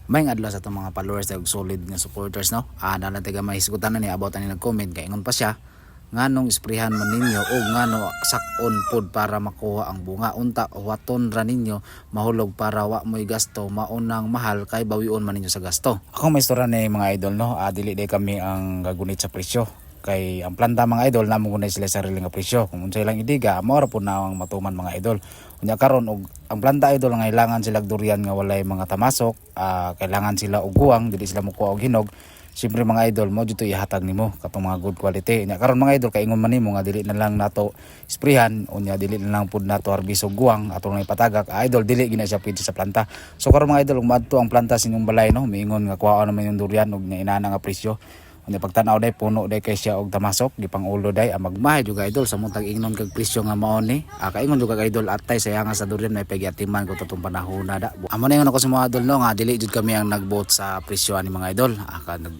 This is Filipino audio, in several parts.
May adlaw sa itong mga followers ug solid nga supporters no. Nalang taga mahisgutan na ni about ani nag-comment kay ingon pa siya nganong isprehan man ninyo o ngano sakon pod para makuha ang bunga unta waton ra ninyo mahulog para wa mo'y gasto maunang mahal kay bawion man ninyo sa gasto. Ako may istorya ni mga idol no, dili day kami ang gagunit sa presyo kay ang planta mga idol namo gunay sila sa sarili nga presyo kung unsay lang idiga mao ra pud na ang matuman mga idol. Unya karon og ang planta idol nga ilangan sila durian nga walay mga tamasok, kailangan sila og guwang dili sila mokuha og hinog. Siyempre mga idol mo dito ihatag nimo katong mga good quality. Nya karon mga idol kay ingon man nimo nga dili na lang nato isprehan unya dili na lang pud nato arbisog guwang atong ipatagak. Idol dili gina siya pwede sa planta. So karon mga idol umadto ang planta sa inyong balay no, miingon nga kuha naman yung durian og inana nga presyo. Unya pagtan-aw day puno day kay siya og tamasok gipang ulo day magmahay jud idol sa muntag ingnon kag presyo nga mao ni. Kaingon jud kag idol atay saya nga sa durian may pagyatiman ko tutong panahon na da. Amo na ingon ako sa mga idol no nga dili jud kami ang nagbot sa presyo ani mga idol.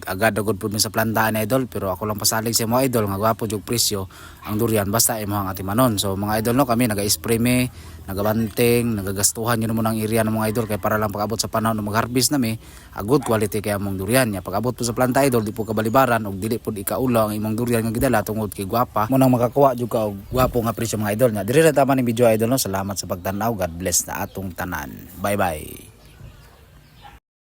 Agad agad pud mi sa planta ni idol pero ako lang pasalig sa mga idol nga gwapo jud presyo ang durian basta imo ang atimanon. So mga idol no kami naga-spray mi, nagabanting, nagagastuhan yun mo ng area ng mga idol kay para lang pag-abot sa panahon na mag-harvest nami, good quality kay among durian niya. Pag-abot po sa planta idol, di po kabalibaran og dili po ikaulaw ang imong durian nga gidala tungod kay gwapa. Mo nang makakuha jud ka og gwapo nga presyo mga idol niya. Diri ra tama ni video idol no. Salamat sa pagtan-aw. God bless na atong tanan. Bye bye.